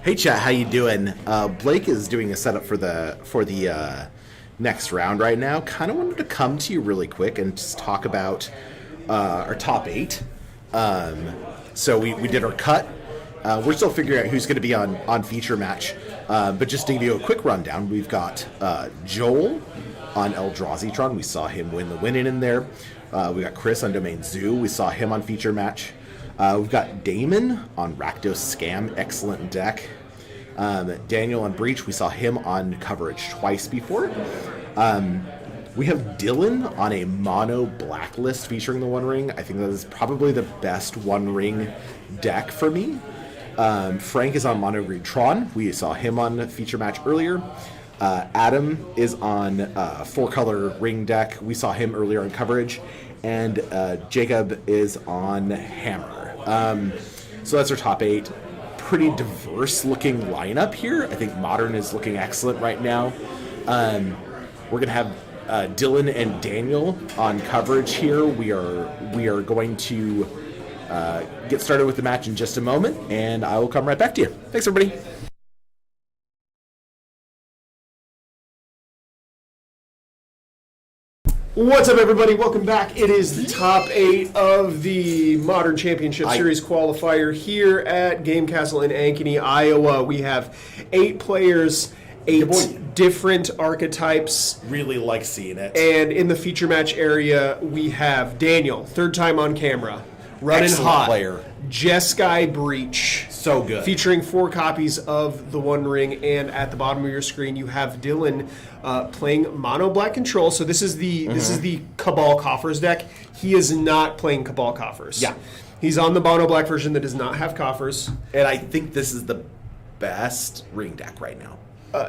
Hey chat, how you doing? Blake is doing a setup for the next round right now. Kind of wanted to come to you really quick and just talk about our top 8. So we did our cut. We're still figuring out who's going to be on feature match. But just to give you a quick rundown, we've got Joel on Eldrazi-tron. We saw him win the win-in in there. We got Chris on Domain Zoo. We saw him on feature match. We've got Damon on Rakdos Scam. Excellent deck. Daniel on Breach. We saw him on coverage twice before. We have Dylan on a mono blacklist featuring the One Ring. I think that is probably the best One Ring deck for me. Frank is on mono green Tron. We saw him on feature match earlier. Adam is on 4-color ring deck. We saw him earlier on coverage. And Jacob is on Hammer. So that's our top 8. Pretty diverse looking lineup here. I think Modern is looking excellent right now. We're going to have Dylan and Daniel on coverage here. We are going to get started with the match in just a moment, and I will come right back to you. Thanks, everybody. What's up, everybody? Welcome back. It is the top 8 of the Modern Championship Series Qualifier here at Game Kastle in Ankeny, Iowa. We have 8 players, 8 different archetypes. Really like seeing it. And in the feature match area, we have Daniel, 3rd time on camera, running Excellent hot. Player. Jeskai Breach. So good. Featuring 4 copies of the One Ring, and at the bottom of your screen you have Dylan playing mono black control. So this is the Cabal Coffers deck. He is not playing Cabal Coffers. Yeah. He's on the mono black version that does not have coffers. And I think this is the best ring deck right now.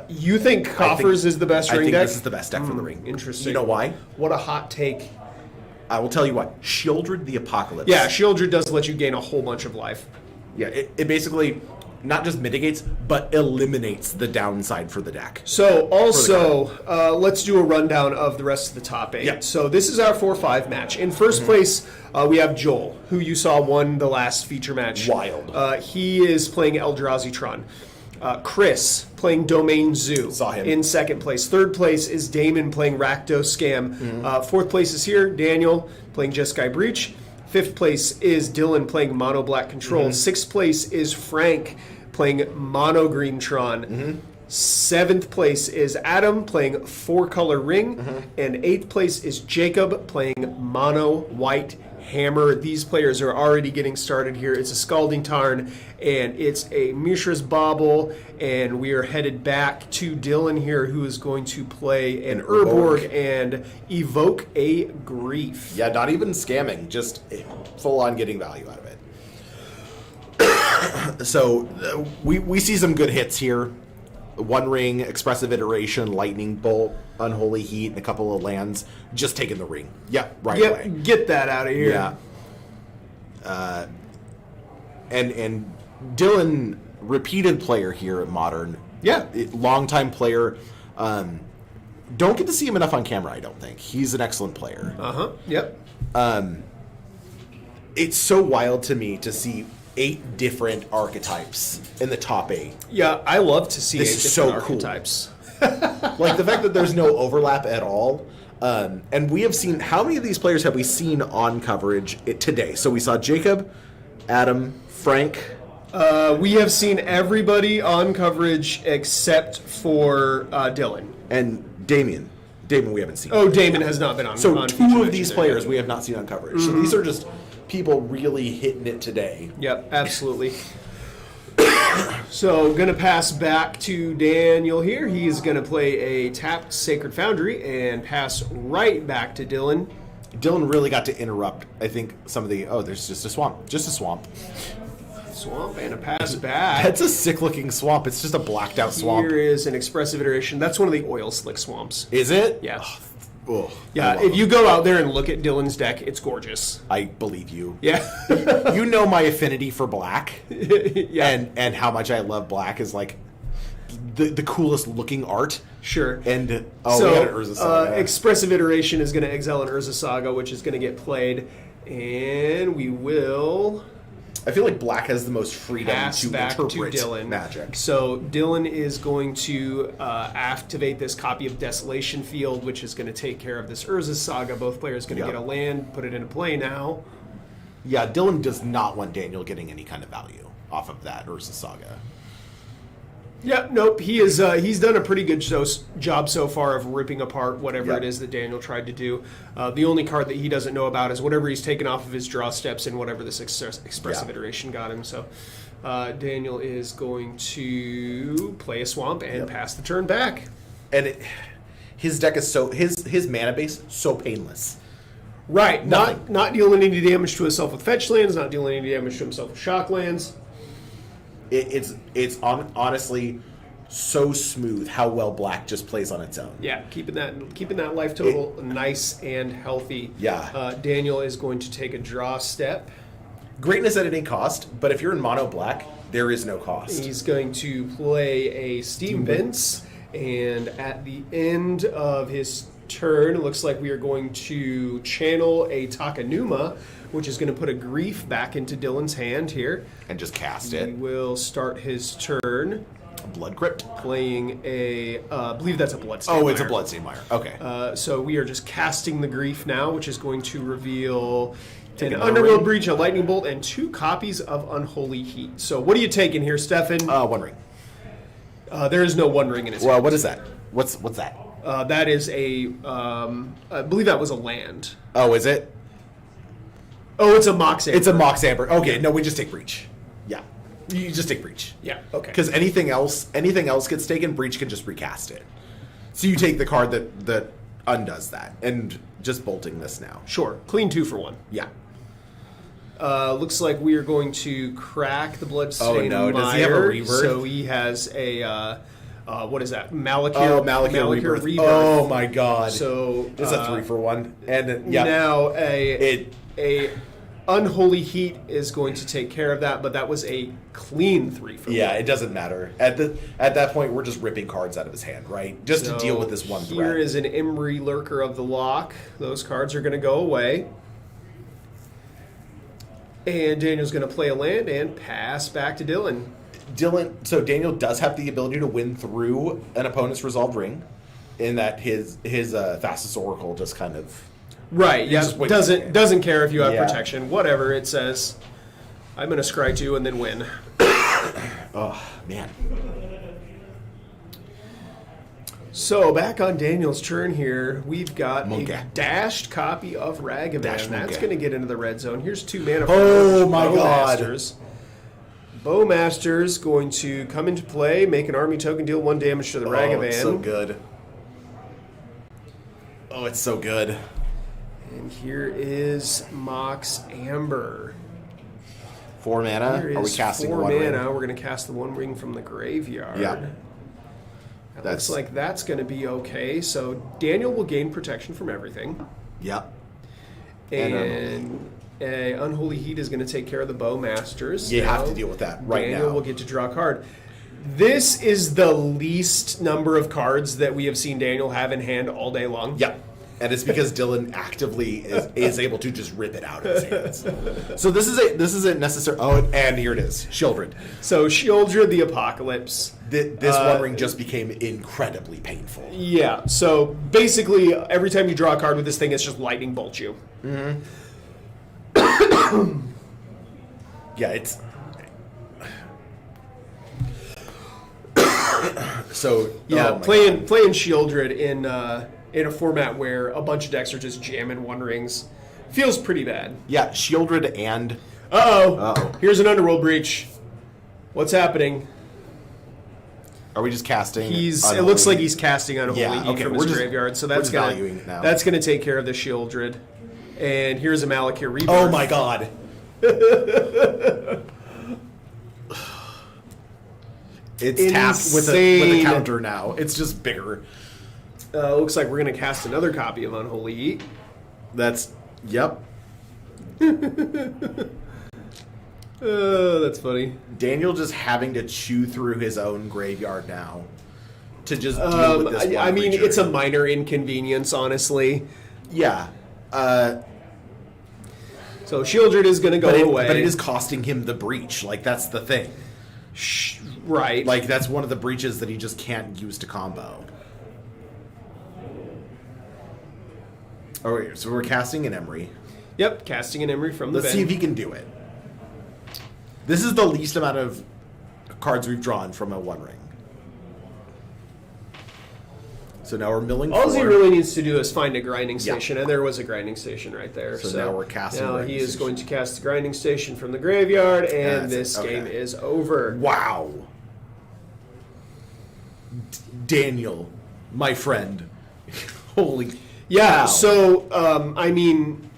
You think Coffers is the best ring deck? I think this is the best deck for the ring. Interesting. You know why? What a hot take. I will tell you what. Shieldred the Apocalypse. Yeah, Shieldred does let you gain a whole bunch of life. Yeah, it basically not just mitigates, but eliminates the downside for the deck. So also, let's do a rundown of the rest of the top 8. Yeah. So this is our 4-5 match. In first place, we have Joel, who you saw won the last feature match. Wild. He is playing Eldrazi-tron. Chris playing Domain Zoo. Saw him. In second place. Third place is Damon playing Rakdos Scam. Fourth place is here, Daniel playing Jeskai Breach. 5th place is Dylan playing Mono Black Control. 6th place is Frank playing Mono Green Tron. 7th place is Adam playing 4-color ring. And 8th place is Jacob playing Mono White Hammer. These players are already getting started here. It's a Scalding Tarn, and it's a Mishra's Bauble, and we are headed back to Dylan here, who is going to play an Urborg and evoke a Grief. Yeah, not even scamming, just full on getting value out of it. So we see some good hits here. One Ring, Expressive Iteration, Lightning Bolt, Unholy Heat, and a couple of lands. Just taking the ring. Yeah, right away. Get that out of here. Yeah. And Dylan, repeated player here at Modern. Yeah. Longtime player. Don't get to see him enough on camera, I don't think. He's an excellent player. Yep. It's so wild to me to see 8 different archetypes in the top 8. Yeah, I love to see This 8 is different so cool. archetypes. Like the fact that there's no overlap at all. And we have seen, how many of these players have we seen on coverage today? So we saw Jacob, Adam, Frank. We have seen everybody on coverage except for Dylan. And Damien. Damon we haven't seen. Oh, Damon has not been on. So on 2 of these players we have not seen on coverage. So these are just people really hitting it today. Yep, absolutely. So, going to pass back to Daniel here. He's going to play a tapped Sacred Foundry and pass right back to Dylan. Dylan really got to interrupt, I think, some of the... Oh, there's just a swamp. Just a swamp. Swamp and a pass back. That's a sick-looking swamp. It's just a blacked-out swamp. Here is an Expressive Iteration. That's one of the Oil Slick swamps. Is it? Yeah. Oh, yeah, if you go out there and look at Dylan's deck, it's gorgeous. I believe you. Yeah. You know my affinity for black. Yeah. And how much I love black is like the coolest looking art. Sure. And we got an Urza Saga. Expressive Iteration is going to exile an Urza Saga, which is going to get played. And we will I feel like black has the most freedom Pass to back to interpret Dylan. magic. So Dylan is going to activate this copy of Desolation Field, which is going to take care of this Urza Saga. Both players going to get a land, put it into play now. Yeah, Dylan does not want Daniel getting any kind of value off of that Urza Saga. Yeah, nope. He is. He's done a pretty good job so far of ripping apart whatever it is that Daniel tried to do. The only card that he doesn't know about is whatever he's taken off of his draw steps and whatever this expressive iteration got him. So Daniel is going to play a swamp and pass the turn back. And his deck is so his mana base so painless. Right. Nothing. Not dealing any damage to himself with fetch lands. Not dealing any damage to himself with shock lands. It's honestly so smooth how well black just plays on its own. Yeah, keeping that life total nice and healthy. Yeah. Daniel is going to take a draw step. Greatness at any cost, but if you're in mono black, there is no cost. He's going to play a Steam Vince, and at the end of his turn, it looks like we are going to channel a Takanuma, which is going to put a Grief back into Dylan's hand here. And just cast He it. will start his turn Blood Crypt. playing a, I believe that's a Bloodstained Oh, it's a Mire. Bloodstained Mire. Okay. So we are just casting the Grief now, which is going to reveal an another Underworld ring. Breach, a Lightning Bolt, and 2 copies of Unholy Heat. So what are you taking here, Stefan? One ring. There is no One Ring in his Well, hand. what is that? What's that? That is a, I believe that was a land. Oh, is it? Oh, it's a Mox Amber. It's a Mox Amber. Okay, no, we just take Breach. Yeah. You just take Breach. Yeah, okay. Because anything else gets taken, Breach can just recast it. So you take the card that undoes that, and just bolting this now. Sure. Clean 2 for 1. Yeah. Looks like we are going to crack the Bloodstained Oh, no. Does he have a Mire. Rebirth? So he has a, what is that? Malakir. Oh, Malakir Rebirth. Oh my god. So it's a 3-for-1. And yeah. Now a Unholy Heat is going to take care of that, but that was a clean 3-for-1. Yeah, it doesn't matter. At that point, we're just ripping cards out of his hand, right? Just to deal with this one threat. Here is an Imri Lurker of the Lock. Those cards are going to go away. And Daniel's going to play a land and pass back to Dylan. So Daniel does have the ability to win through an opponent's resolved ring, in that his fastest oracle just kind of Right, yeah, just wait. doesn't care if you have Yeah. protection. Whatever, it says, I'm going to scry 2 and then win. oh man. So, back on Daniel's turn here, we've got Monkey. a dashed copy of Ragavan. Dashed That's Monkey. going to get into the red zone. Here's 2 mana for Oh my god. Bowmasters. Bowmaster's going to come into play, make an army token, deal 1 damage to the Ragavan. Oh, it's so good. Oh, it's so good. And here is Mox Amber. 4 mana. Here Are we is casting 4 one mana. ring? We're going to cast the 1 ring from the graveyard. Yeah. It looks like that's going to be okay. So Daniel will gain protection from everything. Yeah. And Unholy Heat is going to take care of the Bowmasters. You have to deal with that right Daniel now. will get to draw a card. This is the least number of cards that we have seen Daniel have in hand all day long. Yeah. And it's because Dylan actively is able to just rip it out of his hands. So this isn't necessary. Oh, and here it is, Shieldred. So Shieldred the Apocalypse. This one ring just became incredibly painful. Yeah. So basically, every time you draw a card with this thing, it's just lightning bolt you. Yeah, it's so Yeah, oh my playing Shieldred in a format where a bunch of decks are just jamming 1 rings feels pretty bad. Yeah, Shieldred and Uh-oh. Here's an Underworld Breach. What's happening? are we just casting? It looks like he's casting Unholy Yeah, Heat okay, from we're his just- graveyard, so we're that's just valuing it now. that's gonna take care of the Shieldred. And here's a Malakir Rebirth. Oh my god. It's tapped with a Insane. counter now. It's just bigger. Looks like we're gonna cast another copy of Unholy Heat. Yep. That's funny. Daniel just having to chew through his own graveyard now to just deal with this one I mean, creature. it's a minor inconvenience, honestly. Yeah. So Shieldred is going to go away. But it is costing him the breach. Like, that's the thing. Right. Like, that's one of the breaches that he just can't use to combo. All right, so we're casting an Emery. Yep, casting an Emery from the Let's see if he can do it. This is the least amount of cards we've drawn from a One Ring. So now we're milling All 4. he really needs to do is find a grinding station, and there was a grinding station right there. So now we're casting Now grinding he is station. going to cast the grinding station from the graveyard, and this Okay. game is over. Wow. Daniel, my friend. Holy Yeah, cow. so, I mean,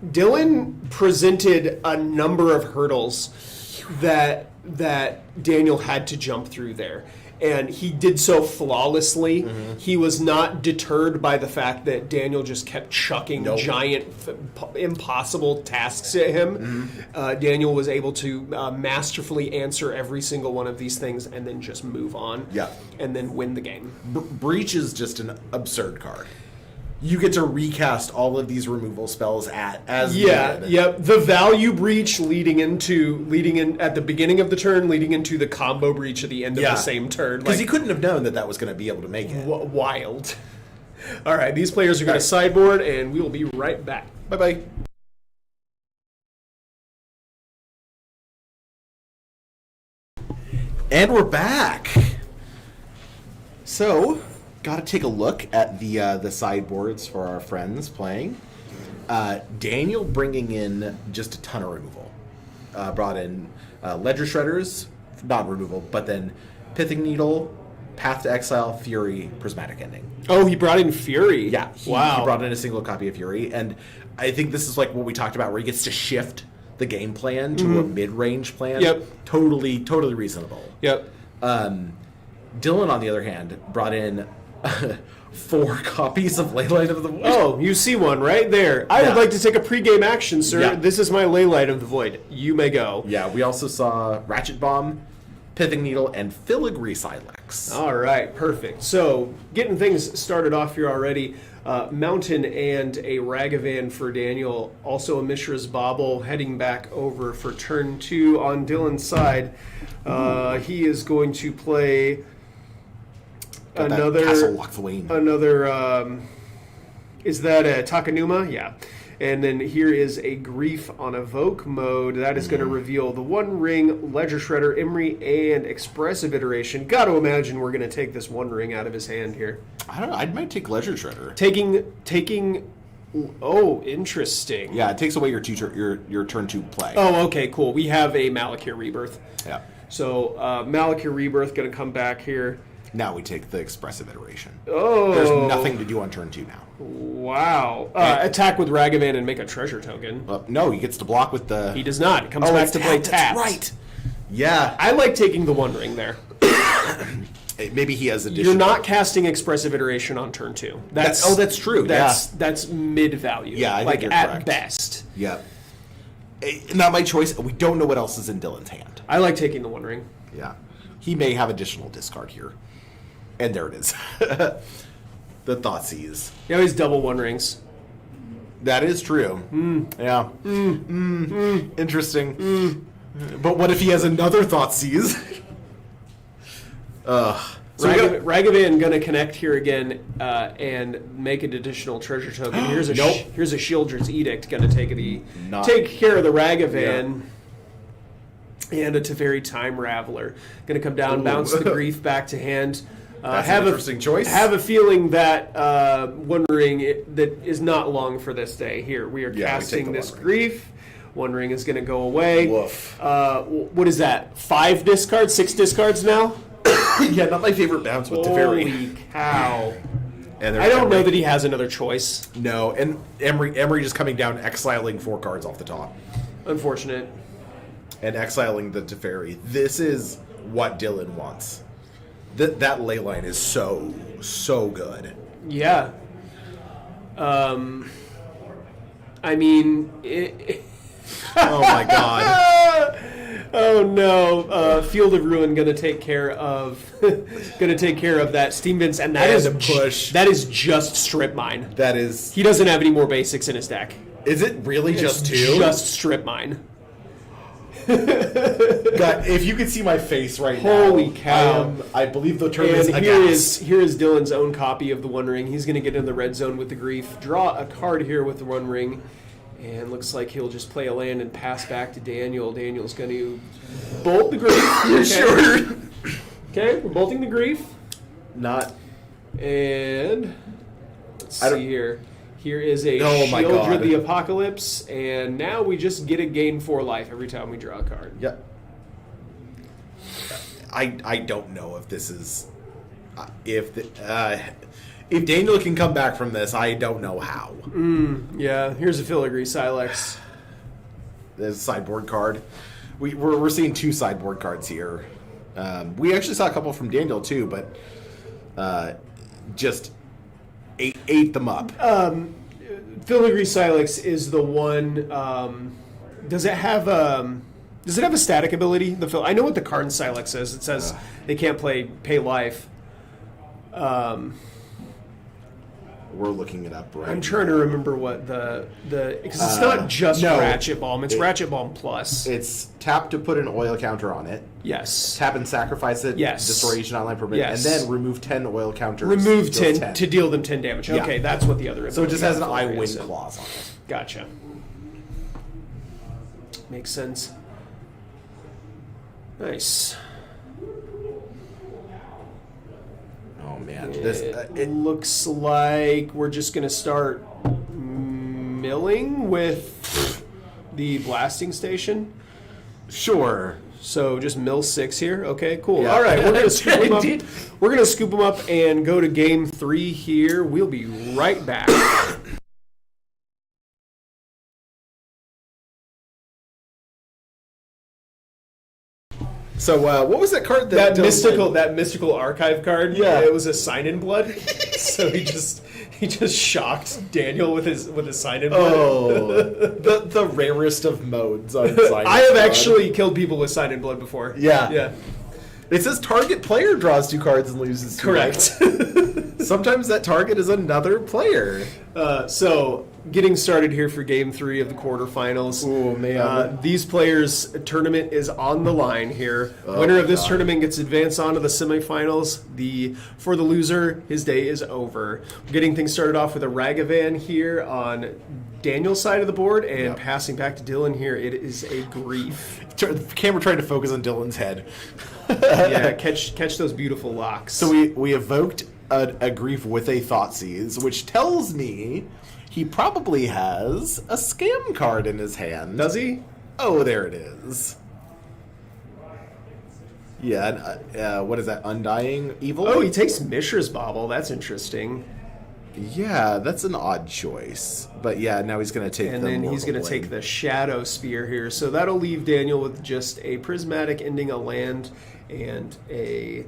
Dylan presented a number of hurdles that Daniel had to jump through there. And he did so flawlessly. Mm-hmm. He was not deterred by the fact that Daniel just kept chucking giant, impossible tasks at him. Mm-hmm. Daniel was able to masterfully answer every single one of these things and then just move on. Yeah. And then win the game. Breach is just an absurd card. You get to recast all of these removal spells as needed. Yep. The value breach leading in at the beginning of the turn, leading into the combo breach at the end of the same turn. Because he couldn't have known that was going to be able to make it. Wild. All right, these players are going to sideboard, and we will be right back. Bye-bye. And we're back. So, got to take a look at the sideboards for our friends playing. Daniel bringing in just a ton of removal. Brought in Ledger Shredders, not removal, but then Pithing Needle, Path to Exile, Fury, Prismatic Ending. Oh, he brought in Fury. Yeah, he brought in a single copy of Fury, and I think this is like what we talked about, where he gets to shift the game plan to a mid-range plan. Yep. Totally reasonable. Yep. Dylan, on the other hand, brought in 4 copies of Leyline of the Void. Oh, you see one right there. I would like to take a pregame action, sir. Yeah. This is my Leyline of the Void. You may go. Yeah, we also saw Ratchet Bomb, Pithing Needle, and Filigree Silex. All right, perfect. So, getting things started off here already. Mountain and a Ragavan for Daniel. Also a Mishra's Bauble heading back over for turn 2 on Dylan's side. He is going to play Got that another Castle Lock the Wayne. is that a Takanuma? Yeah. And then here is a Grief on Evoke mode. That is going to reveal the One Ring, Ledger Shredder, Emery, and Expressive Iteration. Got to imagine we're going to take this One Ring out of his hand here. I don't know. I might take Ledger Shredder. Taking. Oh, interesting. Yeah, it takes away your turn 2 play. Oh, okay, cool. We have a Malakir Rebirth. Yeah. So Malakir Rebirth going to come back here. Now we take the Expressive Iteration. Oh. There's nothing to do on turn 2 now. Wow. Attack with Ragavan and make a treasure token. No, he gets to block with the... He does not. It comes back to play tapped. That's right. Yeah. I like taking the One Ring there. Maybe he has additional... You're not casting Expressive Iteration on turn 2. That's true. That's mid value. Yeah, I think you're at correct. best. Yeah. Not my choice. We don't know what else is in Dylan's hand. I like taking the One Ring. Yeah. He may have additional discard here. And there it is. The Thoughtseize. He always double One Rings. That is true. Yeah. Interesting. But what if he has another Thoughtseize? Ragavan going to connect here again and make an additional treasure token. Here's a Shieldred's Edict going to take care of the Ragavan. Yeah. And a Teferi Time Raveler going to come down, bounce the Grief back to hand. That's an interesting choice. Have a feeling that One Ring that is not long for this day. Here we are casting this Grief. One Ring is going to go away. Woof. What is that? 5 discards, 6 discards now? Yeah, not my favorite bounce with Teferi. Holy cow. And I don't know that he has another choice. No, and Emery just coming down, exiling 4 cards off the top. Unfortunate. And exiling the Teferi. This is what Dylan wants. That Leyline is so good. Yeah. I mean... Oh my god. Oh no! Field of Ruin going to take care of that Steam Vince, and that is a push. That is just strip mine. That is. He doesn't have any more basics in his deck. Is it really just two? Just strip mine. God, if you could see my face right now. Holy cow. I believe the term is And aghast. here is Dylan's own copy of the One Ring. He's going to get in the red zone with the grief. Draw a card here with the One Ring. And looks like he'll just play a land and pass back to Daniel. Daniel's going to bolt the grief. Okay. Sure. Okay, we're bolting the grief. Not. And let's see here. Here is a Oh my Shieldred God. the Apocalypse. And now we just get a gain 4 life every time we draw a card. Yep. I don't know if this is if Daniel can come back from this. I don't know how. Yeah, here's a Filigree Silex. There's a sideboard card. We're seeing 2 sideboard cards here. We actually saw a couple from Daniel too, but just ate them up. Filigree Silex is the one. Does it have a static ability? I know what the card in Silex says. It says they can't pay life. We're looking it up right I'm trying to remember what the because it's not just Ratchet Bomb. It's Ratchet Bomb Plus. It's tap to put an oil counter on it. Yes. Tap and sacrifice it. Yes. Destroy each online permanent. Yes. And then remove 10 oil counters. Remove deals 10 to deal them 10 damage. Yeah. Okay, that's what the other. So it just has an I ability win is. clause on it. Gotcha. Makes sense. Nice. Oh man, It looks like we're just going to start milling with the blasting station. Sure. So just mill 6 here. Okay, cool. Yeah. All right, we're going to scoop them up. Indeed. We're going to scoop them up and go to game 3 here. We'll be right back. So what was that card That mystical archive card. Yeah. It was a sign in blood. So he just shocked Daniel with his sign in blood. Oh, the rarest of modes on sign. I have actually killed people with sign in blood before. Yeah. Yeah. It says target player draws 2 cards and loses 2. Correct. Sometimes that target is another player. So, getting started here for Game 3 of the quarterfinals. Oh, man. These players' tournament is on the line here. Oh, Winner of this God. tournament gets advanced on to the semifinals. For the loser, his day is over. Getting things started off with a Ragavan here on Daniel's side of the board, and passing back to Dylan here. It is a grief. The camera tried to focus on Dylan's head. Yeah, catch those beautiful locks. So we evoked a grief with a Thoughtseize, which tells me he probably has a scam card in his hand. Does he? Oh, there it is. Yeah, what is that? Undying Evil? Oh, he takes Mishra's Bauble. That's interesting. Yeah, that's an odd choice. But yeah, now he's going to take And the then he's going to Mortal take Blade. the Shadow Sphere here. So that'll leave Daniel with just a Prismatic ending a land and a...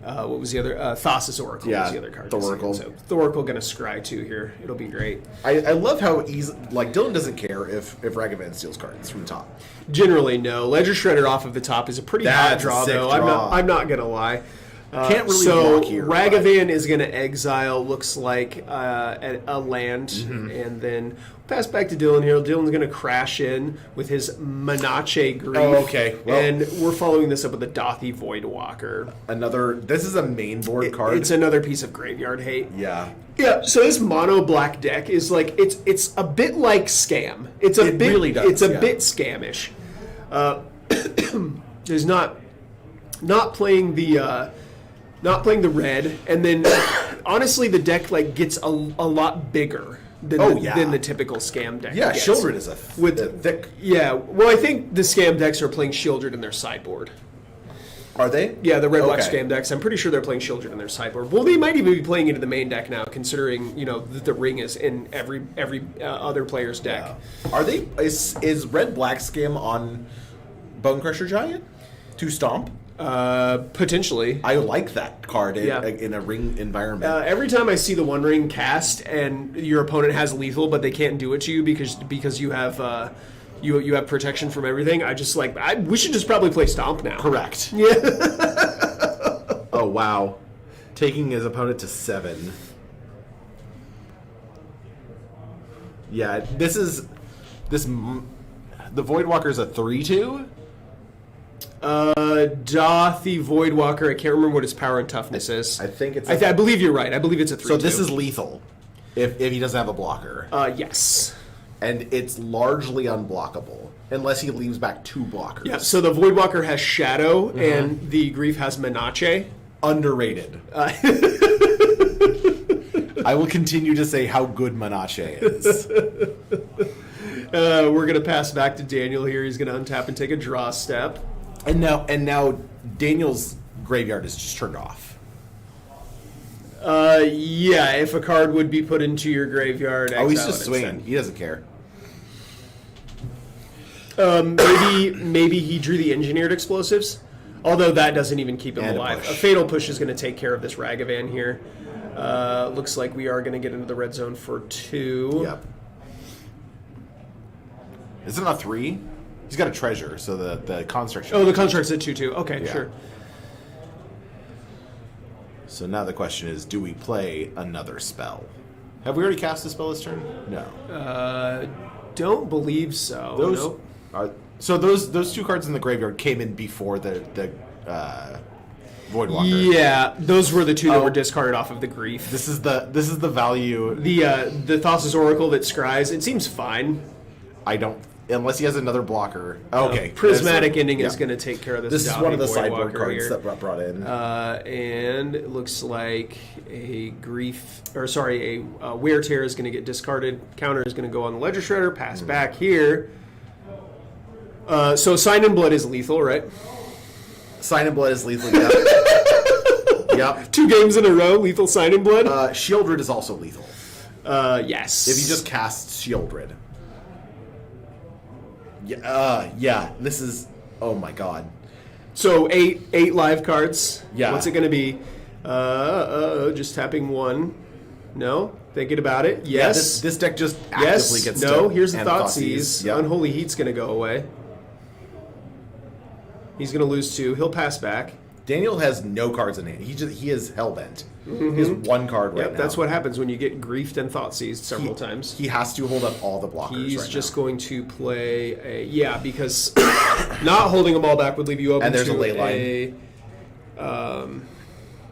what was the other? Thassa's Oracle was the other card. Thoracle. So Thoracle going to scry 2 here. It'll be great. I love how easy... Like, Dylan doesn't care if Ragavan steals cards from the top. Generally, no. Ledger Shredder off of the top is a pretty hot That's a draw, sick though. draw. I'm not going to lie. Can't really so block here, Ragavan is going to exile, looks like a land, Mm-hmm. and then pass back to Dylan here. Dylan's going to crash in with his Menache Grief. Oh, okay. Well- and we're following this up with a Dothi Voidwalker. This is a main board card. It's another piece of graveyard hate. Yeah. Yeah, so this mono black deck is like it's a bit like Scam. It really does, It's a yeah. bit scamish. There's not playing the red, and then honestly the deck like gets a lot bigger than the typical Scam deck. Yeah, gets. Shieldred is a thick... Yeah, well, I think the Scam decks are playing Shieldred in their sideboard. Are they? Yeah, the red-black Okay. Scam decks. I'm pretty sure they're playing Shieldred in their sideboard. Well, they might even be playing into the main deck now, considering that the ring is in every other player's deck. Are they? Is Red Black Scam on Bone Crusher Giant? 2 stomp? Potentially. I like that card Yeah. in a ring environment. Every time I see the One Ring cast and your opponent has lethal, but they can't do it to you because you have you have protection from everything, I just we should just probably play Stomp now. Correct. Yeah. Oh, wow. Taking his opponent to 7. Yeah, the Voidwalker's a 3/2. Dathi Voidwalker. I can't remember what his power and toughness is. I think it's. I believe you're right. I believe it's a 3/2. So this is lethal, if he doesn't have a blocker. Yes. And it's largely unblockable unless he leaves back 2 blockers. Yeah. So the Voidwalker has Shadow, and the Grief has Menache. Underrated. I will continue to say how good Menache is. We're gonna pass back to Daniel here. He's gonna untap and take a draw step. And now Daniel's graveyard is just turned off. Yeah. If a card would be put into your graveyard, Oh, he's exile just it swinging. instead. He doesn't care. Maybe he drew the engineered explosives, although that doesn't even keep him And a alive. push. A fatal push is going to take care of this Ragavan here. Looks like we are going to get into the red zone for 2. Yep. Is it not 3? He's got a treasure, so the construct should Oh, be the construct's at 2/2. Okay, Yeah. sure. So now the question is, do we play another spell? Have we already cast a spell this turn? No. Don't believe so. Those Nope. so those 2 cards in the graveyard came in before the Voidwalker. Yeah, those were the 2 that Oh. were discarded off of the Grief. This is the value. The Thassa's Oracle that scries, it seems fine. I don't unless he has another blocker. Okay. Prismatic That's- Ending is yeah. going to take care of this. This is one of the Dathi sideboard Voidwalker cards here. that brought in. And it looks like a Wear Tear is going to get discarded. Counter is going to go on the Ledger Shredder. Pass back here. So Sign in Blood is lethal, right? Sign in Blood is lethal. Yep. Yep. 2 games in a row, lethal Sign in Blood. Shieldred is also lethal. Yes. If he just casts Shieldred. Yeah. This is. Oh my god. So eight live cards. Yeah. What's it going to be? Just tapping 1. No. Thinking about it. Yes. Yeah, this deck just actively Yes. gets. No. to Here's the Thoughtseize. Thoughtseize. Yep. Unholy Heat's going to go away. He's going to lose 2. He'll pass back. Daniel has no cards in hand. He is hellbent. He has 1 card right Yep, now. that's what happens when you get griefed and Thoughtseized several times. He has to hold up all the blockers. He's right just now. going to play because not holding them all back would leave you open And there's to a ley line.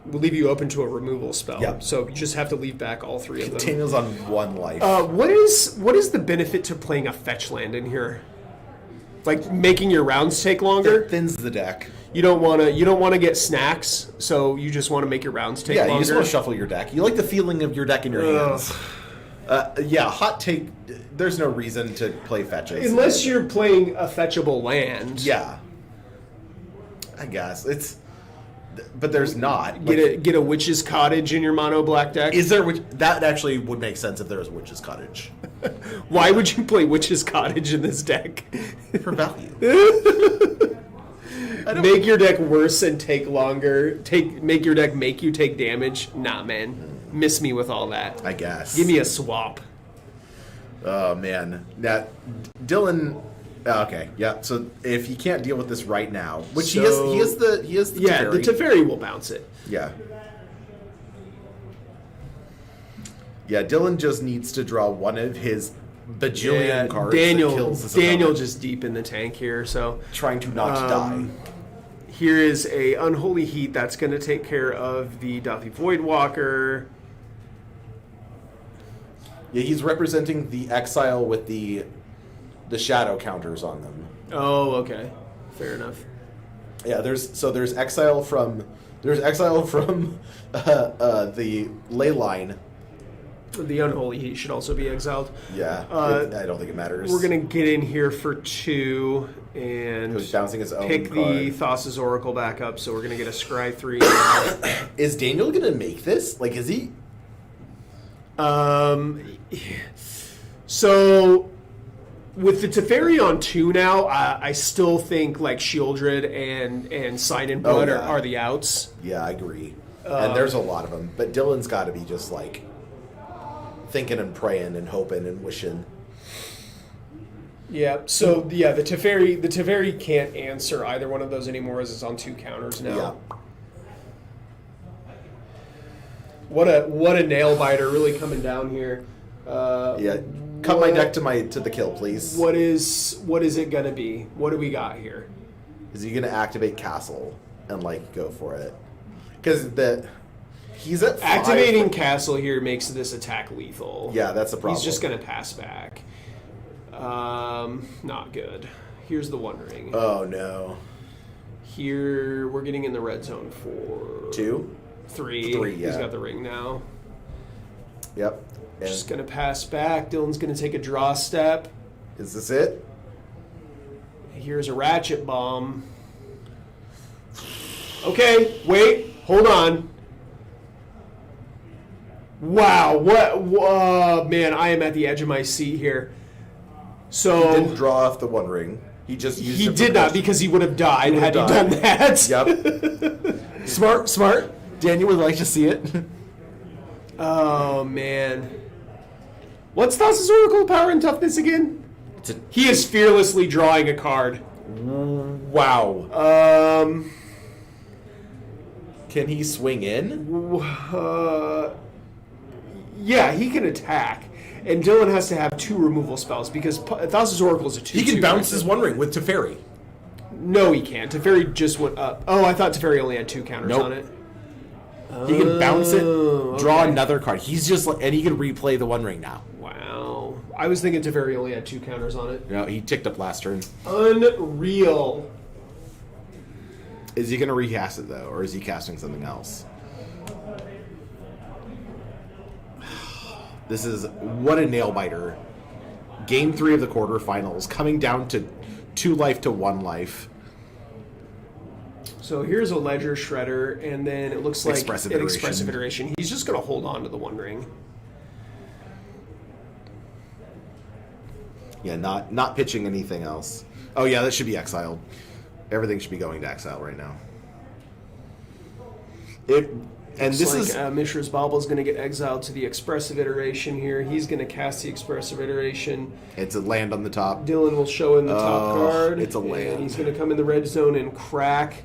would leave you open to a removal spell. Yep. So you just have to leave back all 3 of them. Daniel's on 1 life. What is the benefit to playing a fetch land in here? Like making your rounds take longer? It thins the deck. You don't want to get snacks, so you just want to make your rounds take longer. Yeah, you just want to shuffle your deck. You like the feeling of your deck in your hands. Yeah, hot take. There's no reason to play fetches. Unless you're playing a fetchable land. Yeah. I guess. But there's not. Get a Witch's Cottage in your mono black deck. Is there that actually would make sense if there was a Witch's Cottage. Why would you play Witch's Cottage in this deck? For value. Make your deck worse and take longer. Make your deck make you take damage. Nah, man. Miss me with all that. I guess. Give me a swap. Oh man. Dylan. Okay, yeah. So if he can't deal with this right now, which he is the Yeah, Teferi. the Teferi will bounce it. Yeah. Yeah, Dylan just needs to draw one of his bajillion cards that kills this Daniel opponent, just deep in the tank here, so trying to not die. here is a Unholy Heat that's going to take care of the Dathi Voidwalker. Yeah, he's representing the exile with the shadow counters on them. Oh, okay. Fair enough. Yeah, there's exile from the ley line. The Unholy Heat should also be exiled. Yeah, I don't think it matters. We're going to get in here for 2 and Who's bouncing his own pick card. the Thassa's Oracle back up, so we're going to get a Scry 3 now. Is Daniel gonna make this? Like, is he? So with the Teferi on 2 now, I still think like Shieldred and Sign in Blood yeah. are the outs. Yeah, I agree. And there's a lot of them, but Dylan's got to be just like thinking and praying and hoping and wishing. Yeah. So yeah, the Teferi can't answer either one of those anymore, as it's on 2 counters now. Yeah. What a nail biter really coming down here. Yeah. cut my deck to the kill, please. What is it gonna be? What do we got here? Is he gonna activate Castle and like go for it? Because he's at 5. Activating Castle here makes this attack lethal. Yeah, that's the problem. He's just gonna pass back. Not good. Here's the One Ring. Oh no. Here we're getting in the red zone for 2, 3. 3. Yeah. He's got the ring now. Yep. And Just gonna pass back. Dylan's gonna take a draw step. is this it? Here's a ratchet bomb. Okay, wait, hold on. Wow, man, I am at the edge of my seat here. So He didn't draw off the One Ring. He just used. he it for did not, pressure. because he would have died had he done that. Yep. Smart. Daniel would like to see it. Oh man, what's Thassa's Oracle power and toughness again? He is fearlessly drawing a card. Wow. Can he swing in? Yeah, he can attack. And Dylan has to have 2 removal spells because Thassa's Oracle is a 2/2. He can bounce his One Ring with Teferi. No, he can't. Teferi just went up. Oh, I thought Teferi only had 2 counters Nope. on it. He can bounce it, draw okay. another card. He's just like, and he can replay the One Ring now. Wow. I was thinking Teferi only had 2 counters on it. No, he ticked up last turn. Unreal. Is he going to recast it though, or is he casting something else? This is what a nail biter. Game 3 of the quarterfinals, coming down to 2 life to 1 life. So here's a Ledger Shredder, and then it looks like Expressive an Iteration. Expressive Iteration. He's just going to hold on to the One Ring. Yeah, not pitching anything else. Oh yeah, that should be exiled. Everything should be going to exile right now. Mishra's Bauble is going to get exiled to the Expressive Iteration here. He's going to cast the Expressive Iteration. It's a land on the top. Dylan will show in the top card. it's a land. And he's going to come in the red zone and crack.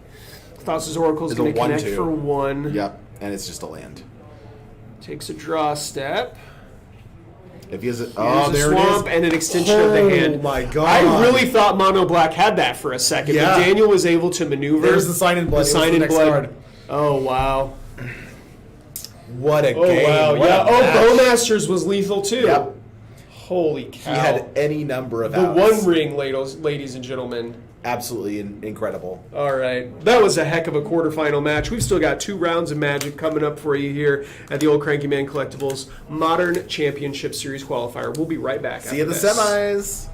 Thassa's Oracle is going to connect 1/2. for 1. Yep, and it's just a land. Takes a draw step. If he has a, Here's there a it swamp is. and an extension of the hand. Oh my god! I really thought Mono Black had that for a second, Yeah. but Daniel was able to maneuver. There's the Sign in Blood. The Sign It was in the next Blood. card. Oh wow! What a Oh game! wow! What Yeah. a Oh, match. Bowmasters was lethal too. Yep. Holy cow! He had any number of the outs. One Ring, ladies and gentlemen. Absolutely incredible. All right. That was a heck of a quarterfinal match. We've still got 2 rounds of Magic coming up for you here at the Old Cranky Man Collectibles Modern Championship Series Qualifier. We'll be right back. See you in the after this. semis.